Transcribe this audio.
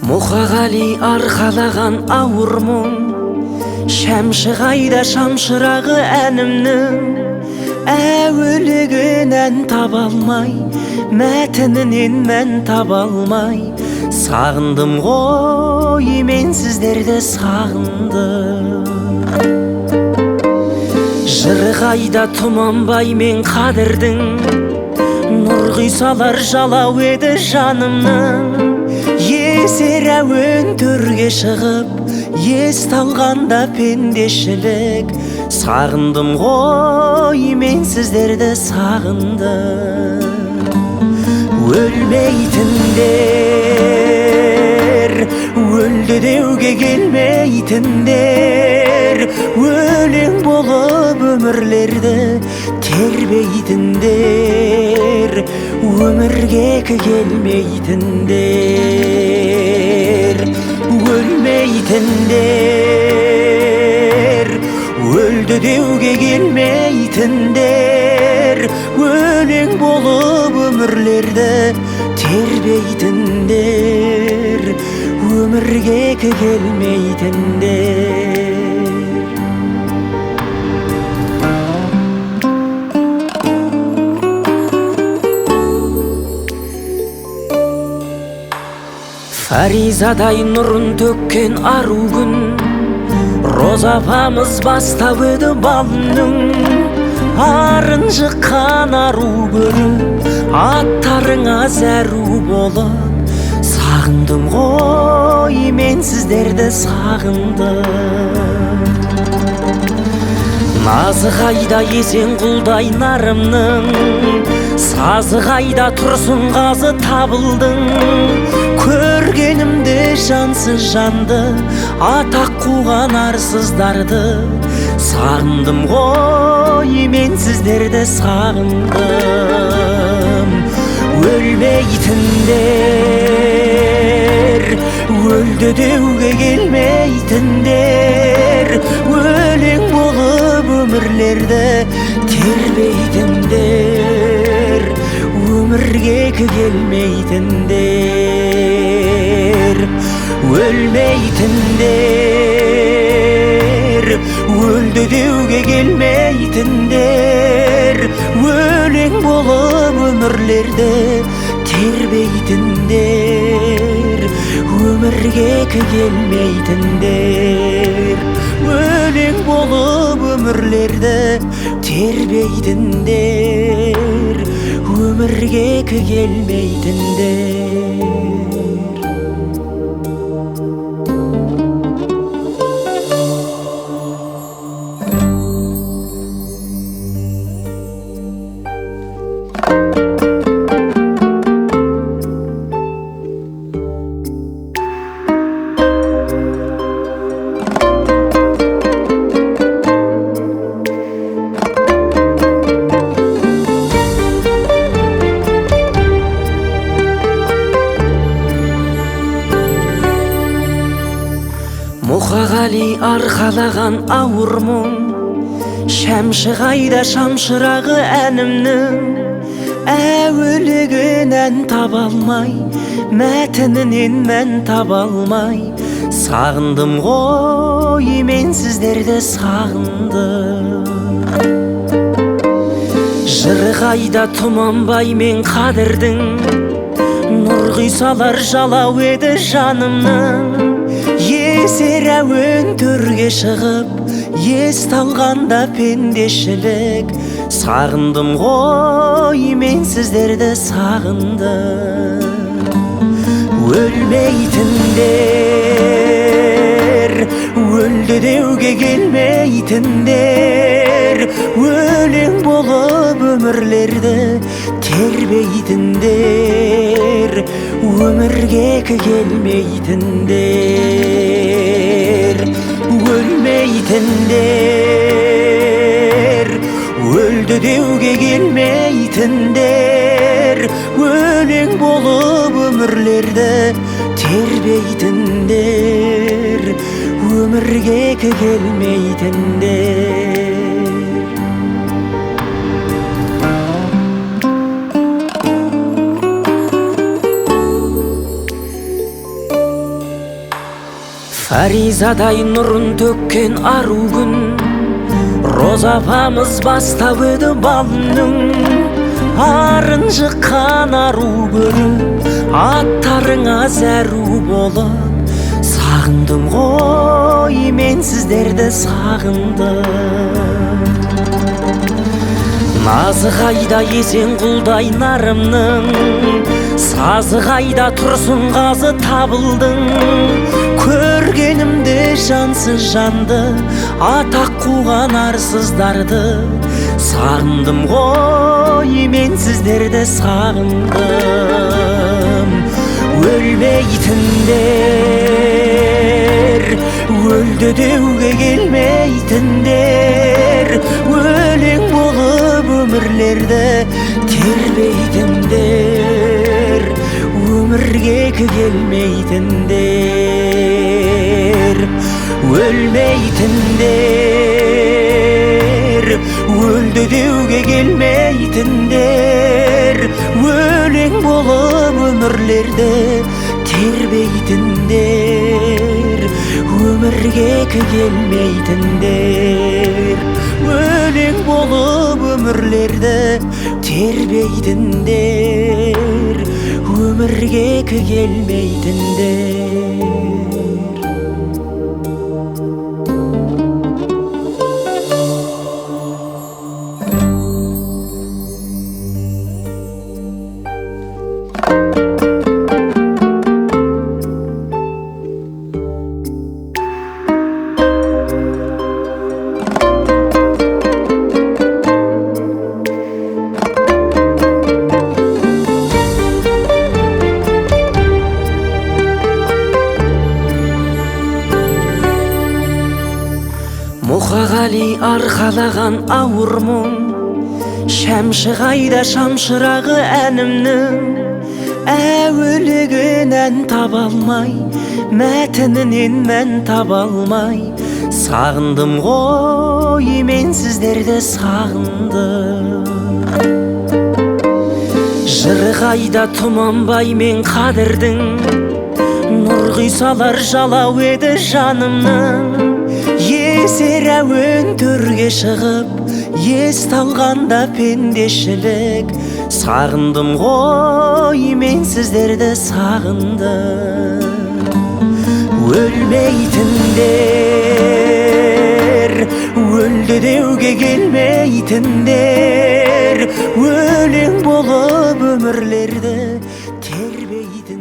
Мұқағали арқалаған ауыр мұң, шәмші қайда шамшырағы әнімнің. Әуелігінен таба алмай, мәтінінен мән таба алмай, сағындым ғой, мен сіздерді сағындым. Жыры қайда тұманбай мен қадірдің, нұр құйсалар жалау еді жанымның. Есер әуен төрге шығып, ес талғанда пендешілік, сағындым ғой, мен сіздерді сағындым. Өлмейтіндер, өлді деуге келмейтіндер, өлең болып өмірлерді тербейтіндер, өмірге келмейтіндер. Өлмейтіндер, өлді деуге келмейтіндер, өлең болып өмірлерді тербейтіндер, өмірге келмейтіндер. Фаризадай нұрын төккен ару күн, Роза апамыз бастап еді балының. Арын жыққан ару көріп, аттарыңа зәру болып, сағындым ғой, мен сіздерді сағындым. Назы қайда есен құлдай нарымның, сазы қайда тұрсын қазы табылдың. Көргенімді жансыз жанды, атақ қуған арсыздарды, сағындым ғой, мен сіздерді сағындым. Өлмейтіндер, өлді деуге келмейтіндер, өлең болып өмірлерді тербейтіндер, өмірге келмейтіндер. Өлмейтіндер, өлді деуге келмейтіндер, өлең болып өмірлерді тербейтіндер, өмірге келмейтіндер. Өлең болып өмірлерді тербейтіндер, өмірге келмейтіндер. Мұқағали арқалаған ауыр мұң, шәмші қайда шамшырағы әнімнің. Әуелігінен таба алмай, мәтінінен мән таба алмай, сағындым ғой, мен сіздерді сағындым. Жыры қайда тұманбай мен қадірдің, нұр құйсалар жалау еді жанымның. Есер әуен төрге шығып, ес талғанда пендешілік, сағындым ғой, мен сіздерді сағындым. Өлмейтіндер, өлді деуге келмейтіндер, өлең болып өмірлерді тербейтіндер, өмірге келмейтіндер. Өлмейтіндер, өлді тербейтіндер, өлең болып өмірлерді тербейтіндер, өмірге келмейтіндер. Фаризадай нұрын төккен ару күн, Роза апамыз бастап еді балының. Арын жыққан ару көріп, аттарыңа зәру болып, сағындым ғой, мен сіздерді сағындым. Назы қайда есен құлдай нарымның, сазы қайда тұрсын қазы табылдың. Көргенімде жансыз жанды, атақ қуған арсыздарды, сағындым ғой, мен сіздерді сағындым. Өлмейтіндер, өлді деуге келмейтіндер, өлең болып өмірлерді тербейтіндер, өмірге келмейтіндер. Өлмейтіндер, өлді деуге келмейтіндер, өлең болып өмірлерді тербейтіндер, өмірге келмейтіндер. Өлең болып өмірлерді тербейтіндер, өмірге келмейтіндер. Мұқағали арқалаған ауыр мұң, шәмші қайда шамшырағы әнімнің. Әуелеген ән таба алмай, мәтінінен мән таба алмай, сағындым ғой, мен сіздерді сағындым. Жыры қайда тұманбай мен қадірдің, нұр құйсалар жалау еді жанымның. Есер әуен төрге шығып, ес талғанда пендешілік, сағындым ғой, мен сіздерді сағындым. Өлмейтіндер, өлді деуге келмейтіндер, өлең болып өмірлерді тербейтіндер.